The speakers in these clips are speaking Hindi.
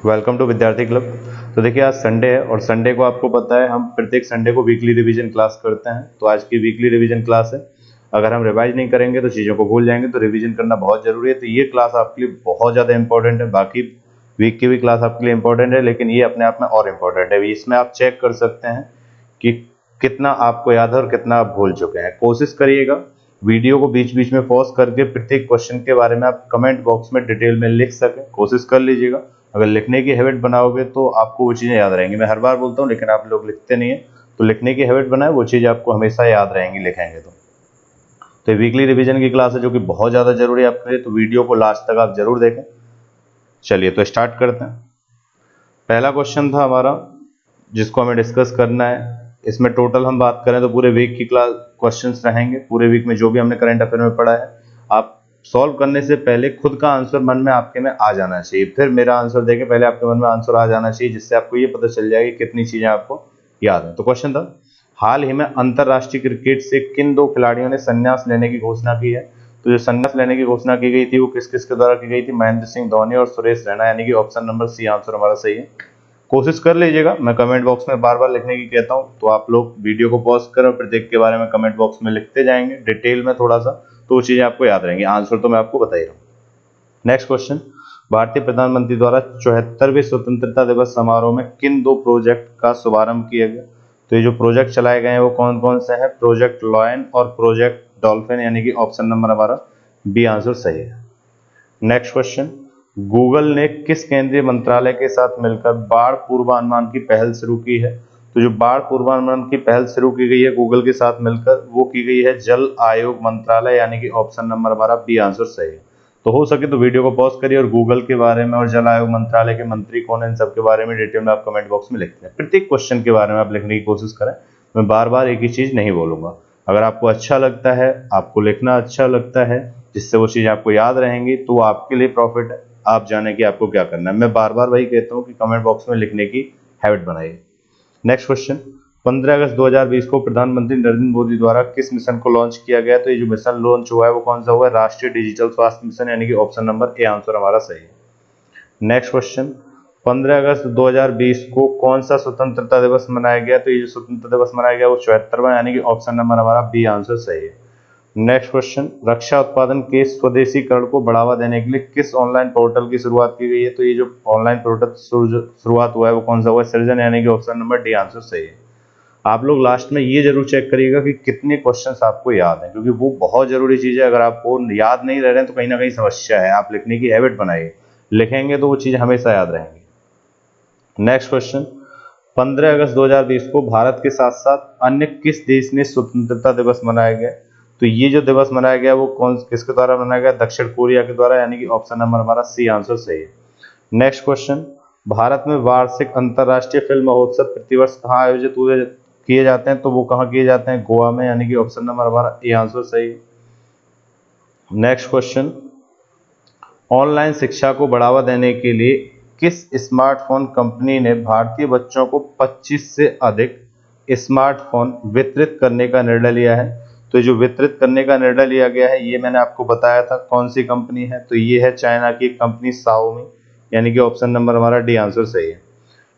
वेलकम टू विद्यार्थी क्लब। तो देखिए आज संडे है और संडे को आपको पता है हम प्रत्येक संडे को वीकली रिवीजन क्लास करते हैं। तो आज की वीकली रिवीजन क्लास है। अगर हम रिवाइज नहीं करेंगे तो चीज़ों को भूल जाएंगे, तो रिवीजन करना बहुत जरूरी है। तो ये क्लास आपके लिए बहुत ज़्यादा इंपॉर्टेंट है। बाकी वीक की भी क्लास आपके लिए इंपॉर्टेंट है, लेकिन ये अपने आप में और इम्पोर्टेंट है। इसमें आप चेक कर सकते हैं कि कितना आपको याद है और कितना आप भूल चुके हैं। कोशिश करिएगा वीडियो को बीच बीच में पॉज करके प्रत्येक क्वेश्चन के बारे में आप कमेंट बॉक्स में डिटेल में लिख सकें, कोशिश कर लीजिएगा। अगर लिखने की हैबिट बनाओगे तो आपको वो चीज़ें याद रहेंगी। मैं हर बार बोलता हूँ लेकिन आप लोग लिखते नहीं है, तो लिखने की हैबिट बनाए, वो चीज़ आपको हमेशा याद रहेंगी लिखेंगे तो ये वीकली रिवीजन की क्लास है जो कि बहुत ज़्यादा जरूरी है आपके लिए। तो वीडियो को लास्ट तक आप जरूर देखें। चलिए तो स्टार्ट करते हैं। पहला क्वेश्चन था हमारा जिसको हमें डिस्कस करना है। इसमें टोटल हम बात करें तो पूरे वीक की क्लास क्वेश्चंस रहेंगे। पूरे वीक में जो भी हमने करंट अफेयर में पढ़ा है, आप सॉल्व करने से पहले खुद का आंसर मन में आपके में आ जाना चाहिए। फिर मेरा आंसर देके पहले आपके मन में आंसर आ जाना चाहिए, जिससे आपको ये पता चल जाएगी कितनी चीजें आपको याद है। तो क्वेश्चन था, हाल ही में अंतरराष्ट्रीय क्रिकेट से किन दो खिलाड़ियों ने संन्यास लेने की घोषणा की है? तो जो संन्यास लेने की घोषणा की गई थी वो किस किस के द्वारा की गई थी? महेंद्र सिंह धोनी और सुरेश रैना, यानी कि ऑप्शन नंबर सी आंसर हमारा सही है। कोशिश कर लीजिएगा, मैं कमेंट बॉक्स में बार बार लिखने की कहता हूँ, तो आप लोग वीडियो को पॉज करें और प्रत्येक के बारे में कमेंट बॉक्स में लिखते जाएंगे डिटेल में थोड़ा सा, तो वो चीजें आपको याद रहेंगी। आंसर तो मैं आपको बता ही रहा हूँ। नेक्स्ट क्वेश्चन, भारतीय प्रधानमंत्री द्वारा 74वें स्वतंत्रता दिवस समारोह में किन दो प्रोजेक्ट का शुभारंभ किया गया? तो ये जो प्रोजेक्ट चलाए गए हैं वो कौन कौन से हैं? प्रोजेक्ट लॉयन और प्रोजेक्ट डॉल्फिन, यानी कि ऑप्शन नंबर हमारा बी आंसर सही है। नेक्स्ट क्वेश्चन, गूगल ने किस केंद्रीय मंत्रालय के साथ मिलकर बाढ़ पूर्वानुमान की पहल शुरू की है? तो जो बाढ़ पूर्वानुमान की पहल शुरू की गई है गूगल के साथ मिलकर, वो की गई है जल आयोग मंत्रालय, यानी कि ऑप्शन नंबर हमारा बी आंसर सही है। तो हो सके तो वीडियो को पॉज करिए और गूगल के बारे में और जल आयोग मंत्रालय के मंत्री कौन है इन सब के बारे में डिटेल में आप कमेंट बॉक्स में लिखते हैं। प्रत्येक क्वेश्चन के बारे में आप लिखने की कोशिश करें। मैं बार बार एक ही चीज नहीं बोलूंगा। अगर आपको अच्छा लगता है, आपको लिखना अच्छा लगता है, जिससे वो चीज़ आपको याद रहेंगी, तो आपके लिए प्रॉफिट है। आप जाने कि आपको क्या करना है। मैं बार बार वही कहता हूँ कि कमेंट बॉक्स में लिखने की हैबिट बनाइए। नेक्स्ट क्वेश्चन, 15 अगस्त 2020 को प्रधानमंत्री नरेंद्र मोदी द्वारा किस मिशन को लॉन्च किया गया? तो ये जो मिशन लॉन्च हुआ है वो कौन सा हुआ है? राष्ट्रीय डिजिटल स्वास्थ्य मिशन, यानी कि ऑप्शन नंबर ए आंसर हमारा सही है। नेक्स्ट क्वेश्चन, 15 अगस्त 2020 को कौन सा स्वतंत्रता दिवस मनाया गया? तो ये जो स्वतंत्रता दिवस मनाया गया वो 74वां, यानी कि ऑप्शन नंबर हमारा बी आंसर सही है। नेक्स्ट क्वेश्चन, रक्षा उत्पादन के स्वदेशीकरण को बढ़ावा देने के लिए किस ऑनलाइन पोर्टल की शुरुआत की गई है? तो ये जो ऑनलाइन पोर्टल शुरुआत हुआ है वो कौन सा हुआ है? सृजन, यानी कि ऑप्शन नंबर डी आंसर सही है। आप लोग लास्ट में ये जरूर चेक करिएगा कि कितने क्वेश्चंस आपको याद हैं, क्योंकि वो बहुत जरूरी चीज है। अगर आपको याद नहीं रह रहे हैं तो कहीं ना कहीं समस्या है। आप लिखने की हैबिट बनाइए, लिखेंगे तो वो चीज हमेशा याद रहेंगी। नेक्स्ट क्वेश्चन, 15 अगस्त 2020 को भारत के साथ साथ अन्य किस देश ने स्वतंत्रता दिवस मनाया गया? तो ये जो दिवस मनाया गया वो कौन किसके द्वारा मनाया गया? दक्षिण कोरिया के द्वारा, यानी कि ऑप्शन नंबर हमारा सी आंसर सही है। नेक्स्ट क्वेश्चन, भारत में वार्षिक अंतर्राष्ट्रीय फिल्म महोत्सव प्रतिवर्ष कहाँ आयोजित किए जाते हैं? तो वो कहाँ किए जाते हैं? गोवा में, यानी कि ऑप्शन नंबर हमारा ए आंसर सही है। नेक्स्ट क्वेश्चन, ऑनलाइन शिक्षा को बढ़ावा देने के लिए किस स्मार्टफोन कंपनी ने भारतीय बच्चों को 25 से अधिक स्मार्टफोन वितरित करने का निर्णय लिया है? तो जो वितरित करने का निर्णय लिया गया है ये मैंने आपको बताया था कौन सी कंपनी है। तो ये है चाइना की कंपनी Xiaomi, यानी कि ऑप्शन नंबर हमारा डी आंसर सही है।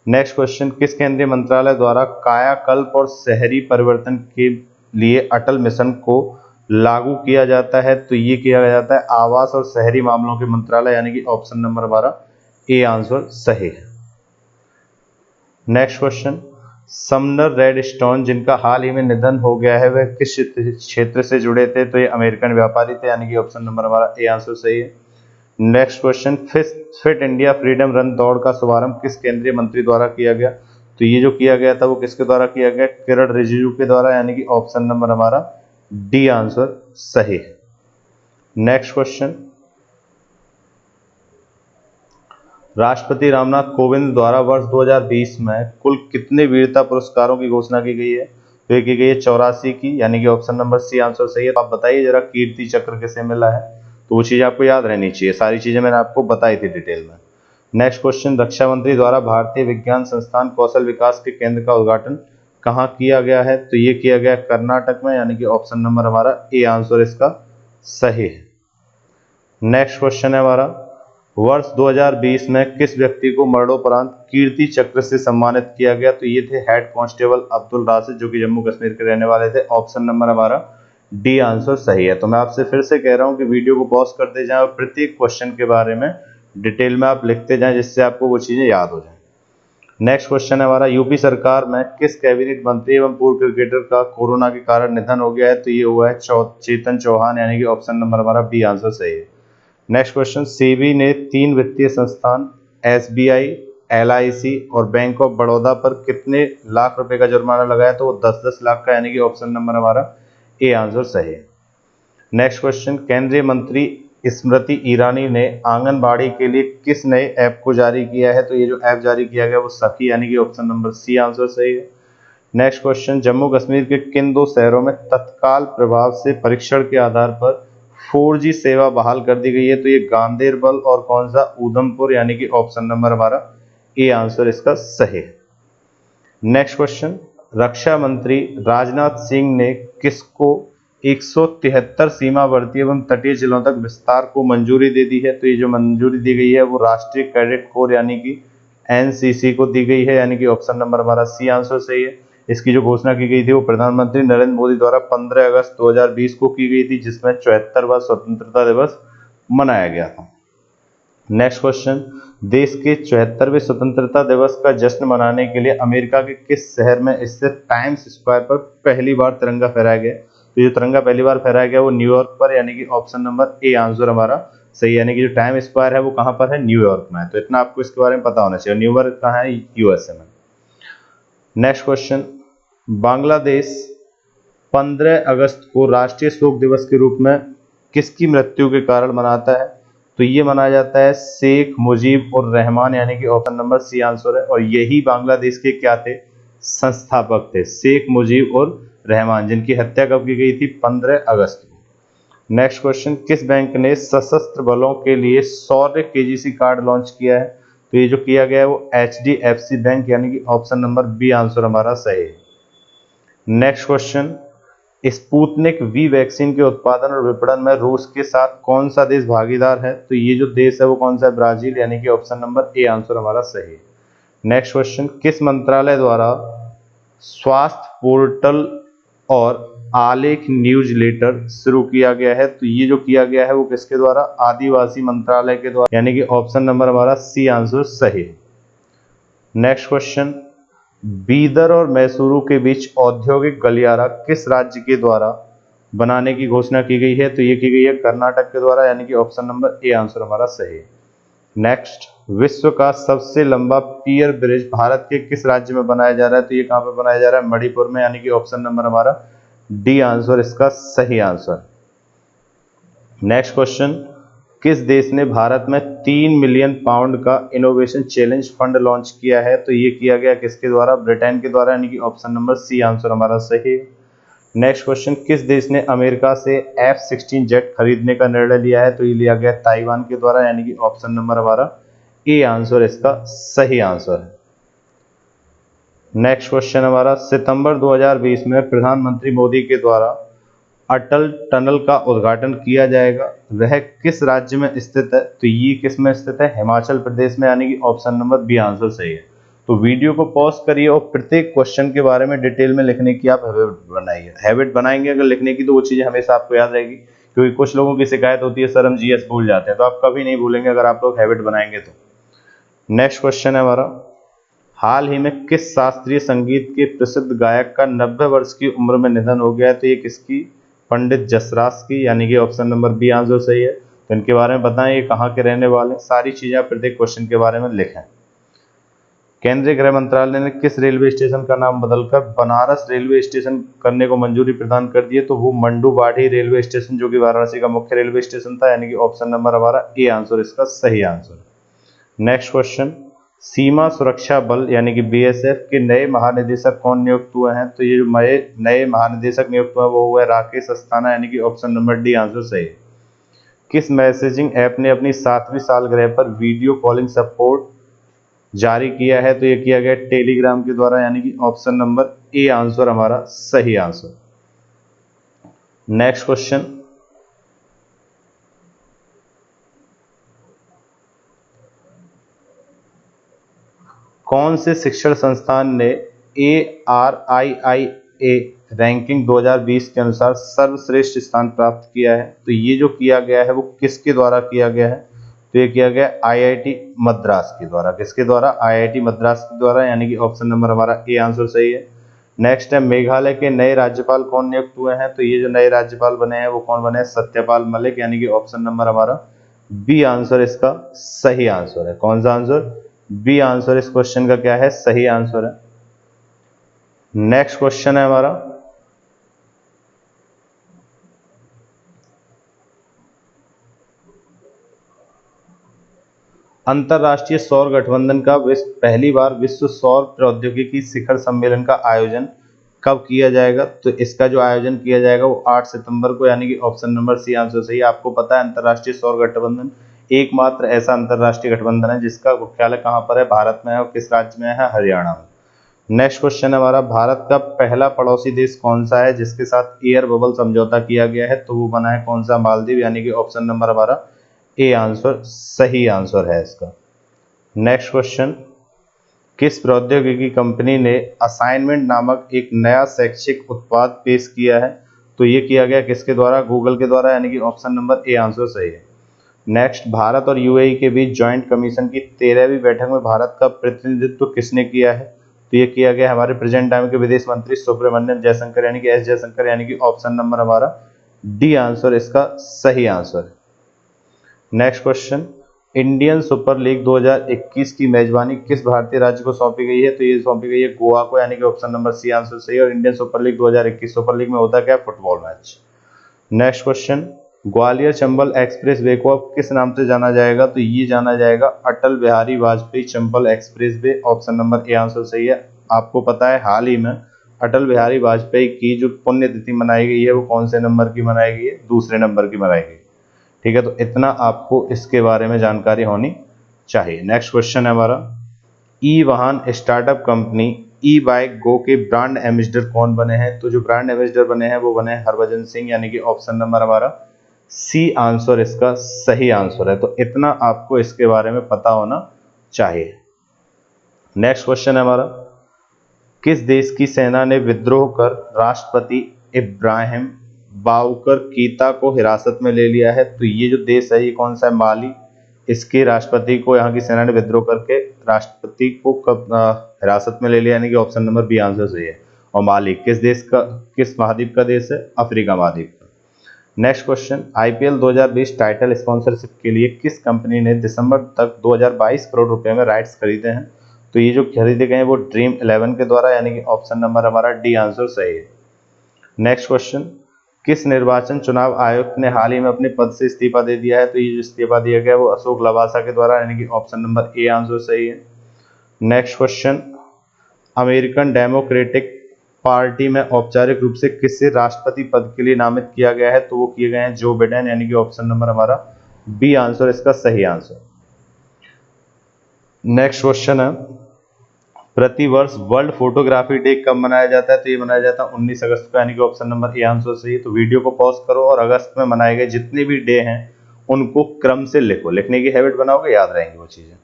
नेक्स्ट क्वेश्चन, किस केंद्रीय मंत्रालय द्वारा कायाकल्प और शहरी परिवर्तन के लिए अटल मिशन को लागू किया जाता है? तो ये किया जाता है आवास और शहरी मामलों के मंत्रालय, यानी कि ऑप्शन नंबर हमारा ए आंसर सही है। नेक्स्ट क्वेश्चन, समनर रेडस्टोन जिनका हाल ही में निधन हो गया है वह किस क्षेत्र से जुड़े थे? तो ये अमेरिकन व्यापारी थे, यानी कि ऑप्शन नंबर हमारा ए आंसर सही है। Next question, fit India freedom run दौड़ का शुभारंभ किस केंद्रीय मंत्री द्वारा किया गया? तो ये जो किया गया था वो किसके द्वारा किया गया? किरण रिजिजू के द्वारा, यानी कि ऑप्शन नंबर हमारा डी आंसर सही है। नेक्स्ट क्वेश्चन, राष्ट्रपति रामनाथ कोविंद द्वारा वर्ष 2020 में कुल कितने वीरता पुरस्कारों की घोषणा की गई है? तो ये की गई है 84 की, यानी कि ऑप्शन नंबर सी आंसर सही है। तो आप बताइए जरा कीर्ति चक्र किसे मिला है? तो वो चीज आपको याद रहनी चाहिए। सारी चीजें मैंने आपको बताई थी डिटेल में। नेक्स्ट क्वेश्चन, रक्षा मंत्री द्वारा भारतीय विज्ञान संस्थान कौशल विकास के केंद्र का उद्घाटन कहाँ किया गया है? तो ये किया गया कर्नाटक में, यानी कि ऑप्शन नंबर हमारा ए आंसर इसका सही है। नेक्स्ट क्वेश्चन है हमारा, वर्ष 2020 में किस व्यक्ति को मरणोपरांत कीर्ति चक्र से सम्मानित किया गया? तो ये थे हेड कांस्टेबल अब्दुल राशिद, जो कि जम्मू कश्मीर के रहने वाले थे। ऑप्शन नंबर हमारा डी आंसर सही है। तो मैं आपसे फिर से कह रहा हूं कि वीडियो को पॉज करते जाएं और प्रत्येक क्वेश्चन के बारे में डिटेल में आप लिखते जाएं, जिससे आपको वो चीजें याद हो जाएं। नेक्स्ट क्वेश्चन है हमारा, यूपी सरकार में किस कैबिनेट मंत्री एवं पूर्व क्रिकेटर का कोरोना के कारण निधन हो गया है? तो ये हुआ है चेतन चौहान, यानी कि ऑप्शन नंबर हमारा बी आंसर सही है। नेक्स्ट क्वेश्चन, सेबी ने 3 वित्तीय संस्थान एसबीआई, एलआईसी और बैंक ऑफ बड़ौदा पर कितने लाख रुपए का जुर्माना लगाया? तो वो 10-10 लाख का, यानी कि ऑप्शन नंबर हमारा ए आंसर सही है। नेक्स्ट क्वेश्चन, केंद्रीय मंत्री स्मृति ईरानी ने आंगनबाड़ी के लिए किस नए ऐप को जारी किया है? तो ये जो ऐप जारी किया गया वो सखी, यानी कि ऑप्शन नंबर सी आंसर सही है। नेक्स्ट क्वेश्चन, जम्मू कश्मीर के किन 2 शहरों में तत्काल प्रभाव से परीक्षण के आधार पर 4G सेवा बहाल कर दी गई है? तो ये गांदेरबल और कौन सा, उधमपुर, यानी कि ऑप्शन नंबर हमारा ए आंसर इसका सही है। नेक्स्ट क्वेश्चन, रक्षा मंत्री राजनाथ सिंह ने किसको 173 सीमावर्ती एवं तटीय जिलों तक विस्तार को मंजूरी दे दी है? तो ये जो मंजूरी दी गई है वो राष्ट्रीय कैडेट कोर, यानी कि एनसीसी को दी गई है, यानी कि ऑप्शन नंबर हमारा सी आंसर सही है। इसकी जो घोषणा की गई थी वो प्रधानमंत्री नरेंद्र मोदी द्वारा 15 अगस्त 2020 को की गई थी, जिसमें 74वां स्वतंत्रता दिवस मनाया गया था। नेक्स्ट क्वेश्चन, देश के 74वें स्वतंत्रता दिवस का जश्न मनाने के लिए अमेरिका के किस शहर में स्थित टाइम्स स्क्वायर पर पहली बार तिरंगा फहराया गया? तो जो तिरंगा पहली बार फहराया गया वो न्यूयॉर्क पर, यानी कि ऑप्शन नंबर ए आंसर हमारा सही, यानी कि जो टाइम स्क्वायर है वो कहां पर है? न्यूयॉर्क में है। तो इतना आपको इसके बारे में पता होना चाहिए। न्यूयॉर्क कहाँ है? यूएसए में। नेक्स्ट क्वेश्चन, बांग्लादेश 15 अगस्त को राष्ट्रीय शोक दिवस के रूप में किसकी मृत्यु के कारण मनाता है? तो ये मनाया जाता है शेख मुजीब उर रहमान, यानी कि ऑप्शन नंबर सी आंसर है। और यही बांग्लादेश के क्या थे? संस्थापक थे, शेख मुजीब उर रहमान, जिनकी हत्या कब की गई थी? 15 अगस्त को। नेक्स्ट क्वेश्चन, किस बैंक ने सशस्त्र बलों के लिए शौर्य केजीसी कार्ड लॉन्च किया है? तो ये जो किया गया है वो एचडीएफसी बैंक, यानी कि ऑप्शन नंबर बी आंसर हमारा सही है। Next question, Sputnik V vaccine के उत्पादन और विपणन में रूस के साथ कौन सा देश भागीदार है? तो ये जो देश है वो कौन सा है? ब्राजील, यानी कि ऑप्शन नंबर ए आंसर हमारा सही है। नेक्स्ट क्वेश्चन, किस मंत्रालय द्वारा स्वास्थ्य पोर्टल और आलेख न्यूज़लेटर शुरू किया गया है? तो ये जो किया गया है वो किसके द्वारा? आदिवासी मंत्रालय के द्वारा, यानी कि ऑप्शन नंबर हमारा सी आंसर सही है। नेक्स्ट क्वेश्चन, बीदर और मैसूरू के बीच औद्योगिक गलियारा किस राज्य के द्वारा बनाने की घोषणा की गई है? तो ये की गई है कर्नाटक के द्वारा, यानी कि ऑप्शन नंबर ए आंसर हमारा सही है। नेक्स्ट, विश्व का सबसे लंबा पियर ब्रिज भारत के किस राज्य में बनाया जा रहा है? तो ये कहां पे बनाया जा रहा है? मणिपुर में, यानी कि ऑप्शन नंबर हमारा डी आंसर इसका सही आंसर। नेक्स्ट क्वेश्चन, किस देश ने भारत में 3 मिलियन पाउंड का इनोवेशन चैलेंज फंड लॉन्च किया है? तो ये किया गया किसके द्वारा? ब्रिटेन के द्वारा, यानी कि ऑप्शन नंबर सी आंसर हमारा सही है। नेक्स्ट क्वेश्चन, किस देश ने अमेरिका से F-16 जेट खरीदने का निर्णय लिया है? तो ये लिया गया ताइवान के द्वारा, यानी कि ऑप्शन नंबर हमारा ए आंसर इसका सही आंसर है। नेक्स्ट क्वेश्चन हमारा, सितंबर 2020 में प्रधानमंत्री मोदी के द्वारा अटल टनल का उद्घाटन किया जाएगा, वह किस राज्य में स्थित है? तो ये किस में स्थित है? हिमाचल प्रदेश में, यानी कि ऑप्शन नंबर बी आंसर सही है। तो वीडियो को पॉज करिए और प्रत्येक क्वेश्चन के बारे में डिटेल में लिखने की आप हैबिट बनाइए। हैबिट बनाएंगे अगर लिखने की तो वो चीजें हमेशा आपको याद रहेगी, क्योंकि कुछ लोगों की शिकायत होती है सर हम जीएस भूल जाते हैं, तो आप कभी नहीं भूलेंगे अगर आप लोग हैबिट बनाएंगे तो। नेक्स्ट क्वेश्चन है हमारा, हाल ही में किस शास्त्रीय संगीत के प्रसिद्ध गायक का 90 वर्ष की उम्र में निधन हो गया है? तो ये किसकी? पंडित जसराज की, यानी कि ऑप्शन नंबर बी आंसर सही है। तो इनके बारे में बताएं, ये कहाँ के रहने वाले हैं, सारी चीजें आप प्रत्येक क्वेश्चन के बारे में लिखें। केंद्रीय गृह मंत्रालय ने किस रेलवे स्टेशन का नाम बदलकर बनारस रेलवे स्टेशन करने को मंजूरी प्रदान कर दी है? तो वो मंडुबाढ़ी रेलवे स्टेशन, जो कि वाराणसी का मुख्य रेलवे स्टेशन था, यानी कि ऑप्शन नंबर हमारा ए आंसर इसका सही आंसर। नेक्स्ट क्वेश्चन, सीमा सुरक्षा बल यानी कि बीएसएफ के नए महानिदेशक कौन नियुक्त हुए हैं? तो ये जो नए महानिदेशक नियुक्त हुए वो हुआ राकेश अस्थाना, यानी कि ऑप्शन नंबर डी आंसर सही है। किस मैसेजिंग ऐप ने अपनी 7वीं सालगिरह पर वीडियो कॉलिंग सपोर्ट जारी किया है? तो ये किया गया टेलीग्राम के द्वारा, यानी कि ऑप्शन नंबर ए आंसर हमारा सही आंसर। नेक्स्ट क्वेश्चन, कौन से शिक्षण संस्थान ने ARIIA रैंकिंग 2020 के अनुसार सर्वश्रेष्ठ स्थान प्राप्त किया है? तो ये जो किया गया है वो किसके द्वारा किया गया है? तो ये किया गया IIT मद्रास के द्वारा। किसके द्वारा? IIT मद्रास के द्वारा, यानी कि ऑप्शन नंबर हमारा ए आंसर सही है। नेक्स्ट है, मेघालय के नए राज्यपाल कौन नियुक्त हुए हैं? तो ये जो नए राज्यपाल बने हैं वो कौन बने हैं? सत्यपाल मलिक, यानी कि ऑप्शन नंबर हमारा बी आंसर इसका सही आंसर है। कौन सा आंसर? बी आंसर इस क्वेश्चन का क्या है? सही आंसर है। नेक्स्ट क्वेश्चन है हमारा, अंतरराष्ट्रीय सौर गठबंधन का पहली बार विश्व सौर प्रौद्योगिकी शिखर सम्मेलन का आयोजन कब किया जाएगा? तो इसका जो आयोजन किया जाएगा वो 8 सितंबर को, यानी कि ऑप्शन नंबर सी आंसर सही है। आपको पता है अंतरराष्ट्रीय सौर गठबंधन एकमात्र ऐसा अंतरराष्ट्रीय गठबंधन है जिसका मुख्यालय कहाँ पर है? भारत में है। और किस राज्य में है? हरियाणा में। नेक्स्ट क्वेश्चन है हमारा, भारत का पहला पड़ोसी देश कौन सा है जिसके साथ एयर बबल समझौता किया गया है? तो वो बना है कौन सा? मालदीव, यानी कि ऑप्शन नंबर हमारा ए आंसर सही आंसर है इसका। नेक्स्ट क्वेश्चन, किस प्रौद्योगिकी कंपनी ने असाइनमेंट नामक एक नया शैक्षिक उत्पाद पेश किया है? तो ये किया गया किसके द्वारा? गूगल के द्वारा, यानी कि ऑप्शन नंबर ए आंसर सही है। नेक्स्ट, भारत और यूएई के बीच जॉइंट कमीशन की 13वीं बैठक में भारत का प्रतिनिधित्व किसने किया है? तो ये किया गया हमारे प्रेजेंट टाइम के विदेश मंत्री सुब्रमण्यम जयशंकर, यानी कि एस जयशंकर, यानी कि ऑप्शन नंबर हमारा डी आंसर इसका सही आंसर है। Next question, Indian super league 2021 की मेजबानी किस भारतीय राज्य को सौंपी गई है? तो ये सौंपी गई है गोवा को, यानी कि ऑप्शन नंबर सी आंसर सही है। और Indian super league 2021 super league में होता क्या? Football match. Next question, Gwalior Chambal express way को अब किस नाम से जाना जाएगा? तो ये जाना जाएगा Atal Bihari Vajpayee Chambal expressway. Option number A answer सही है। आपको पता है हाल ही में अटल बिहारी वाजपेयी की जो पुण्यतिथि मनाई गई है वो कौन से नंबर की मनाई गई है? दूसरे नंबर की मनाई गई। ठीक है, तो इतना आपको इसके बारे में जानकारी होनी चाहिए। नेक्स्ट क्वेश्चन है हमारा, ई वाहन स्टार्टअप कंपनी ई बाइक गो के ब्रांड एम्बेसडर कौन बने हैं? तो जो ब्रांड एम्बेसडर बने हैं वो बने हैं हरभजन सिंह, यानी कि ऑप्शन नंबर हमारा सी आंसर इसका सही आंसर है। तो इतना आपको इसके बारे में पता होना चाहिए। नेक्स्ट क्वेश्चन है हमारा, किस देश की सेना ने विद्रोह कर राष्ट्रपति इब्राहिम बाउकर कीता को हिरासत में ले लिया है? तो ये जो देश है ये कौन सा है? माली। इसके राष्ट्रपति को यहाँ की सेना ने विद्रोह करके राष्ट्रपति को कब हिरासत में ले लिया, यानी कि ऑप्शन नंबर बी आंसर सही है। और माली किस देश का, किस महाद्वीप का देश है? अफ्रीका महाद्वीप का। Next question, IPL 2020 title sponsorship के लिए किस कंपनी ने दिसंबर तक 2022 करोड़ रुपए में राइट्स खरीदे हैं? तो ये जो खरीदे गए हैं वो ड्रीम 11 के द्वारा, यानी कि ऑप्शन नंबर हमारा डी आंसर सही है। नेक्स्ट क्वेश्चन, किस निर्वाचन चुनाव आयुक्त ने हाल ही में अपने पद से इस्तीफा दे दिया है? तो ये जो इस्तीफा दिया गया वो अशोक लवासा के द्वारा, यानी कि ऑप्शन नंबर ए आंसर सही है। Next question, American democratic party में औपचारिक रूप से किसे राष्ट्रपति पद के लिए नामित किया गया है? तो वो किए गए हैं जो बिडेन, यानी कि ऑप्शन नंबर हमारा बी आंसर इसका सही आंसर। नेक्स्ट क्वेश्चन है, प्रतिवर्ष वर्ल्ड फोटोग्राफी डे कब मनाया जाता है? तो ये मनाया जाता है 19 अगस्त को, यानी कि ऑप्शन नंबर ए आंसर सही है। तो वीडियो को पॉज करो और अगस्त में मनाए गए जितने भी डे हैं उनको क्रम से लिखो, लिखने की हैबिट बनाओगे, याद रहेंगी वो चीजें।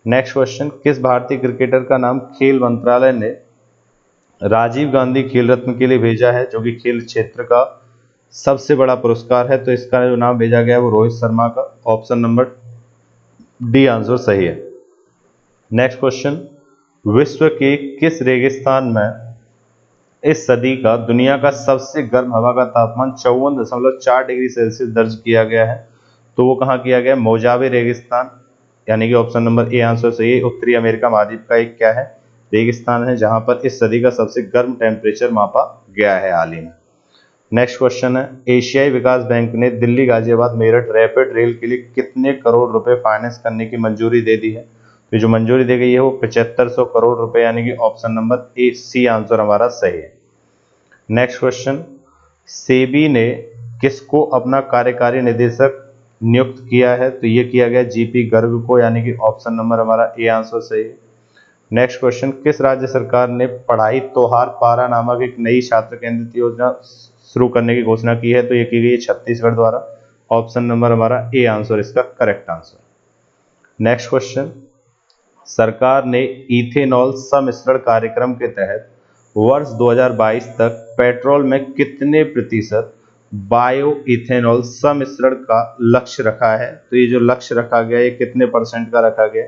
नेक्स्ट क्वेश्चन, किस भारतीय क्रिकेटर का नाम खेल मंत्रालय ने राजीव गांधी खेल रत्न के लिए भेजा है, जो कि खेल क्षेत्र का सबसे बड़ा पुरस्कार है? तो इसका जो नाम भेजा गया है वो रोहित शर्मा का, ऑप्शन नंबर डी आंसर सही है। नेक्स्ट क्वेश्चन, विश्व के किस रेगिस्तान में इस सदी का दुनिया का सबसे गर्म हवा का तापमान 54.4 डिग्री सेल्सियस दर्ज किया गया है? तो वो कहाँ किया गया? मोजावे रेगिस्तान, यानी कि ऑप्शन नंबर ए आंसर सही है। उत्तरी अमेरिका महाद्वीप का एक क्या है? रेगिस्तान है, जहां पर इस सदी का सबसे गर्म टेम्परेचर मापा गया है हाल ही में। नेक्स्ट क्वेश्चन है, एशियाई विकास बैंक ने दिल्ली गाजियाबाद मेरठ रैपिड रेल के लिए कितने करोड़ रुपए फाइनेंस करने की मंजूरी दे दी है? तो जो मंजूरी दी गई है वो 7500 करोड़ रुपए, यानी कि option number A C answer हमारा सही है। नेक्स्ट क्वेश्चन, सेबी ने किसको अपना कार्यकारी निदेशक नियुक्त किया है? तो ये किया गया जीपी गर्ग को, यानी कि ऑप्शन नंबर हमारा ए आंसर सही है। नेक्स्ट क्वेश्चन, किस राज्य सरकार ने पढ़ाई तोहार पारा नामक एक नई छात्र केंद्रित योजना शुरू करने की घोषणा की है? तो ये की गई है छत्तीसगढ़ द्वारा, ऑप्शन नंबर हमारा ए आंसर इसका करेक्ट आंसर। नेक्स्ट क्वेश्चन, सरकार ने इथेनॉल सम्मिश्रण कार्यक्रम के तहत वर्ष 2022 तक पेट्रोल में कितने प्रतिशत बायो इथेनॉल सम्मिश्रण का लक्ष्य रखा है? तो ये जो लक्ष्य रखा गया ये कितने परसेंट का रखा गया?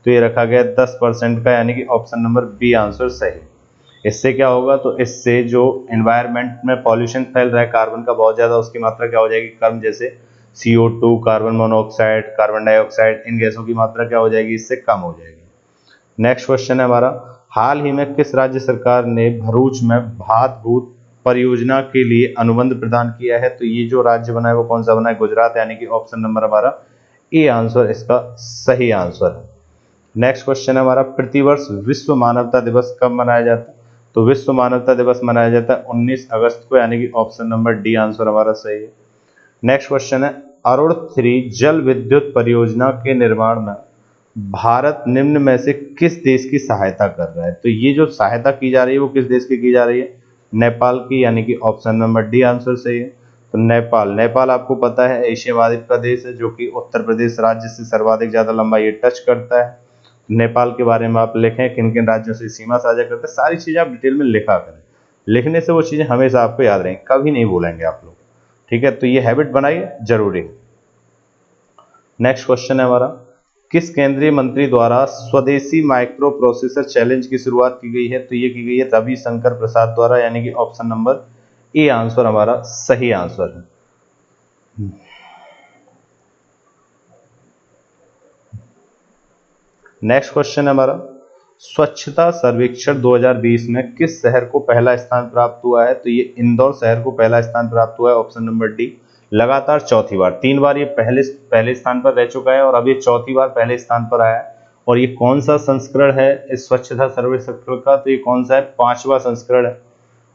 तो ये रखा गया 10% का, यानी कि ऑप्शन नंबर बी आंसर सही। इससे क्या होगा? तो इससे जो एनवायरनमेंट में पॉल्यूशन फैल रहा है कार्बन का बहुत ज़्यादा, उसकी मात्रा क्या हो जाएगी? कम। जैसे CO2, carbon monoxide, carbon dioxide, इन गैसों की मात्रा क्या हो जाएगी? इससे कम हो जाएगी। नेक्स्ट क्वेश्चन है हमारा, हाल ही में किस राज्य सरकार ने भरूच में भात भूत परियोजना के लिए अनुबंध प्रदान किया है? तो ये जो राज्य बना है वो कौन सा बना है? गुजरात, यानी कि ऑप्शन नंबर हमारा ए आंसर इसका सही आंसर है। नेक्स्ट क्वेश्चन है हमारा, प्रतिवर्ष विश्व मानवता दिवस कब मनाया जाता है? तो विश्व मानवता दिवस मनाया जाता है 19 अगस्त को, यानी कि ऑप्शन नंबर डी आंसर हमारा सही है। नेक्स्ट क्वेश्चन है, अरुण 3 जल विद्युत परियोजना के निर्माण में भारत निम्न में से किस देश की सहायता कर रहा है? तो ये जो सहायता की जा रही है वो किस देश की जा रही है? नेपाल की, यानी कि ऑप्शन नंबर डी आंसर सही है। तो नेपाल आपको पता है एशिया महाद्वीप का देश है, जो कि उत्तर प्रदेश राज्य से सर्वाधिक ज्यादा लंबाई टच करता है। नेपाल के बारे में आप लिखें किन किन राज्यों से सीमा साझा करते हैं, सारी चीजें आप डिटेल में लिखा करें। लिखने से वो चीजें हमेशा आपको याद रहेंगी, कभी नहीं भूलेंगे आप लोग। ठीक है, तो ये हैबिट बनाइए, जरूरी है। नेक्स्ट क्वेश्चन है हमारा, किस केंद्रीय मंत्री द्वारा स्वदेशी माइक्रो प्रोसेसर चैलेंज की शुरुआत की गई है? तो ये की गई है रविशंकर प्रसाद द्वारा, यानी कि ऑप्शन नंबर ए आंसर हमारा सही आंसर है। नेक्स्ट क्वेश्चन है हमारा, स्वच्छता सर्वेक्षण 2020 में किस शहर को पहला स्थान प्राप्त हुआ है? तो ये इंदौर शहर को पहला स्थान प्राप्त हुआ है, ऑप्शन नंबर डी। लगातार चौथी बार, 3 बार ये पहले स्थान पर रह चुका है और अब ये चौथी बार पहले स्थान पर आया है। और ये कौन सा संस्करण है इस स्वच्छता सर्वेक्षण का? तो ये कौन सा है? 5वां संस्करण है।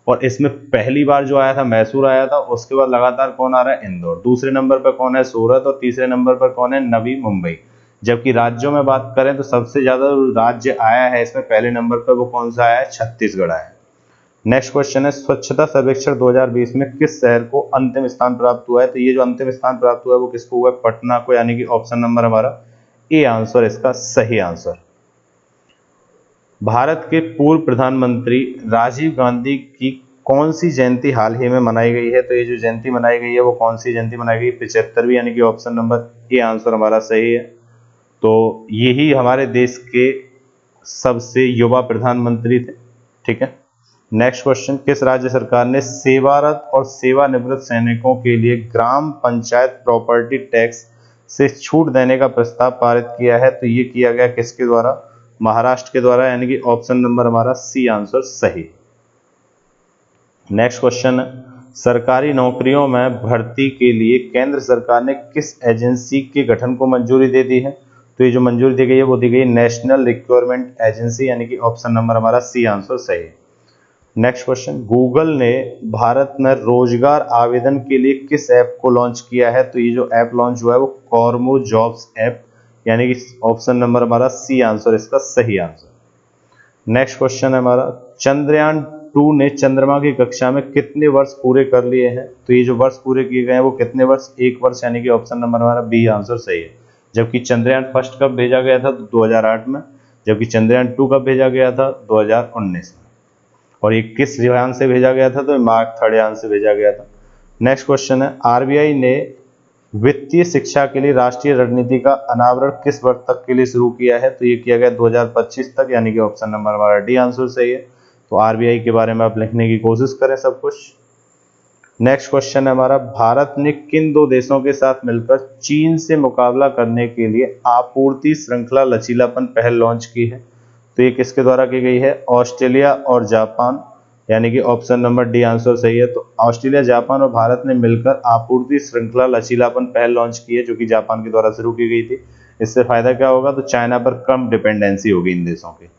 और इसमें पहली बार जो आया था मैसूर आया था, उसके बाद लगातार कौन आ रहा है? इंदौर। दूसरे नंबर पर कौन है? सूरत। और तीसरे नंबर पर कौन है? नवी मुंबई। जबकि राज्यों में बात करें तो सबसे ज्यादा राज्य आया है इसमें पहले नंबर पर, वो कौन सा आया है? छत्तीसगढ़ आया है। नेक्स्ट क्वेश्चन है, स्वच्छता सर्वेक्षण 2020 में किस शहर को अंतिम स्थान प्राप्त हुआ है? तो ये जो अंतिम स्थान प्राप्त हुआ है वो किसको हुआ है? पटना को, यानी कि ऑप्शन नंबर हमारा ए आंसर इसका सही आंसर। भारत के पूर्व प्रधानमंत्री राजीव गांधी की कौन सी जयंती हाल ही में मनाई गई है? तो ये जो जयंती मनाई गई है वो कौन सी जयंती मनाई गई? 75वीं, यानी कि ऑप्शन नंबर ए आंसर हमारा सही है। तो यही हमारे देश के सबसे युवा प्रधानमंत्री थे। ठीक है, नेक्स्ट क्वेश्चन, किस राज्य सरकार ने सेवारत और सेवानिवृत्त सैनिकों के लिए ग्राम पंचायत प्रॉपर्टी टैक्स से छूट देने का प्रस्ताव पारित किया है? तो ये किया गया किसके द्वारा? महाराष्ट्र के द्वारा, यानी कि ऑप्शन नंबर हमारा सी आंसर सही। नेक्स्ट क्वेश्चन, सरकारी नौकरियों में भर्ती के लिए केंद्र सरकार ने किस एजेंसी के गठन को मंजूरी दे दी है? तो ये जो मंजूरी दी गई है वो दी गई नेशनल रिक्वायरमेंट एजेंसी, यानी कि ऑप्शन नंबर हमारा सी आंसर सही है। नेक्स्ट क्वेश्चन, गूगल ने भारत में रोजगार आवेदन के लिए किस ऐप को लॉन्च किया है? तो ये जो ऐप लॉन्च हुआ है वो कॉर्मो जॉब्स ऐप, यानी कि ऑप्शन नंबर हमारा सी आंसर इसका सही आंसर। नेक्स्ट क्वेश्चन है हमारा, चंद्रयान 2 ने चंद्रमा की कक्षा में कितने वर्ष पूरे कर लिए हैं? तो ये जो वर्ष पूरे किए गए हैं वो कितने वर्ष? 1 वर्ष, यानी कि ऑप्शन नंबर हमारा बी आंसर सही है। जबकि चंद्रयान फर्स्ट कब भेजा गया था? तो 2008 में। जबकि चंद्रयान 2 कब भेजा गया था? 2019 में। और ये किस यान से भेजा गया था? तो मार्क 3 यान से भेजा गया था। नेक्स्ट क्वेश्चन है, आरबीआई ने वित्तीय शिक्षा के लिए राष्ट्रीय रणनीति का अनावरण किस वर्ष तक के लिए शुरू किया है? तो ये किया गया 2025 तक, यानी कि ऑप्शन नंबर हमारा डी आंसर सही है। तो आरबीआई के बारे में आप लिखने की कोशिश करें सब कुछ। नेक्स्ट क्वेश्चन है हमारा, भारत ने किन 2 देशों के साथ मिलकर चीन से मुकाबला करने के लिए आपूर्ति श्रृंखला लचीलापन पहल लॉन्च की है? तो ये किसके द्वारा की गई है? ऑस्ट्रेलिया और जापान, यानी कि ऑप्शन नंबर डी आंसर सही है। तो ऑस्ट्रेलिया, जापान और भारत ने मिलकर आपूर्ति श्रृंखला लचीलापन पहल लॉन्च की है, जो कि जापान के द्वारा शुरू की गई थी। इससे फायदा क्या होगा? तो चाइना पर कम डिपेंडेंसी होगी इन देशों की।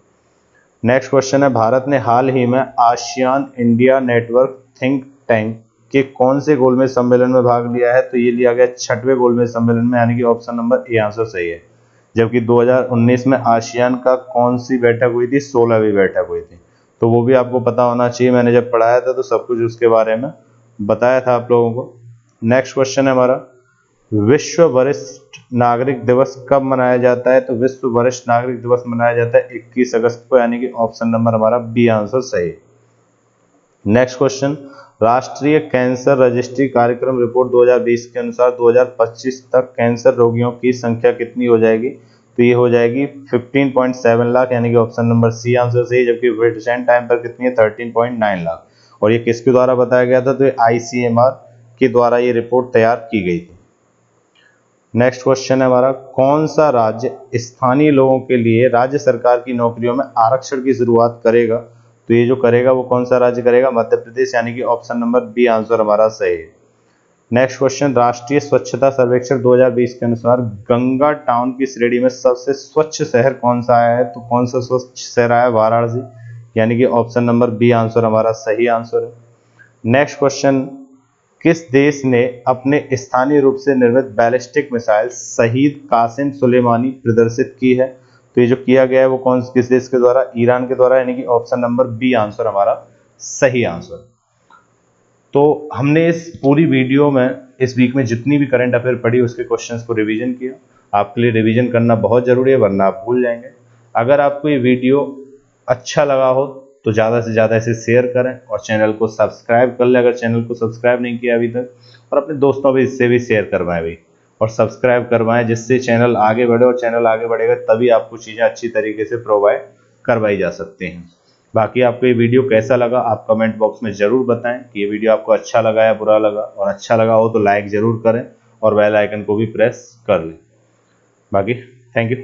नेक्स्ट क्वेश्चन है, भारत ने हाल ही में ASEAN India network think tank के कौन से गोलमेज सम्मेलन में भाग लिया है? तो ये लिया गया 6वें गोलमेज सम्मेलन में, यानी कि ऑप्शन नंबर ए आंसर सही है। जबकि 2019 में आसियान का कौन सी बैठक हुई थी? 16वीं बैठक हुई थी। तो वो भी आपको पता होना चाहिए, मैंने जब पढ़ाया था तो सब कुछ उसके बारे में बताया था आप लोगों को। नेक्स्ट क्वेश्चन है हमारा, विश्व वरिष्ठ नागरिक दिवस कब मनाया जाता है? तो विश्व वरिष्ठ नागरिक दिवस मनाया जाता है 21 अगस्त को, यानी कि ऑप्शन नंबर हमारा बी आंसर सही। नेक्स्ट क्वेश्चन, राष्ट्रीय कैंसर रजिस्ट्री कार्यक्रम रिपोर्ट 2020 के अनुसार 2025 तक कैंसर रोगियों की संख्या कितनी हो जाएगी? तो ये हो जाएगी 15.7 लाख, यानी कि ऑप्शन नंबर सी आंसर सही। जबकि रिसेंट टाइम पर कितनी है? 13.9 लाख। और ये किसके द्वारा बताया गया था? तो ये ICMR के द्वारा ये रिपोर्ट तैयार की गई थी। नेक्स्ट क्वेश्चन है हमारा, कौन सा राज्य स्थानीय लोगों के लिए राज्य सरकार की नौकरियों में आरक्षण की शुरुआत करेगा? तो ये जो करेगा वो कौन सा राज्य करेगा? मध्य प्रदेश, यानी कि ऑप्शन नंबर बी आंसर हमारा सही है। नेक्स्ट क्वेश्चन, राष्ट्रीय स्वच्छता सर्वेक्षण 2020 के अनुसार गंगा टाउन की श्रेणी में सबसे स्वच्छ शहर कौन सा आया है? तो कौन सा स्वच्छ शहर आया? वाराणसी, यानी कि ऑप्शन नंबर बी आंसर हमारा सही आंसर है। नेक्स्ट क्वेश्चन, किस देश ने अपने स्थानीय रूप से निर्मित बैलिस्टिक मिसाइल शहीद कासिम सुलेमानी प्रदर्शित की है? तो ये जो किया गया है वो किस देश के द्वारा? ईरान के द्वारा, यानी कि ऑप्शन नंबर बी आंसर हमारा सही आंसर। तो हमने इस पूरी वीडियो में इस वीक में जितनी भी करंट अफेयर पढ़ी उसके क्वेश्चंस को रिवीजन किया। आपके लिए रिवीजन करना बहुत जरूरी है, वरना आप भूल जाएंगे। अगर आपको ये वीडियो अच्छा लगा हो तो ज़्यादा से ज़्यादा इसे शेयर करें और चैनल को सब्सक्राइब कर लें अगर चैनल को सब्सक्राइब नहीं किया अभी तक, और अपने दोस्तों भी इससे भी शेयर करवाएं भी और सब्सक्राइब करवाएं, जिससे चैनल आगे बढ़े। और चैनल आगे बढ़ेगा तभी आपको चीज़ें अच्छी तरीके से प्रोवाइड करवाई जा सकती हैं। बाकी आपको ये वीडियो कैसा लगा आप कमेंट बॉक्स में ज़रूर बताएं कि ये वीडियो आपको अच्छा लगा या बुरा लगा, और अच्छा लगा हो तो लाइक ज़रूर करें और बेल आइकन को भी प्रेस कर लें। बाकी थैंक यू।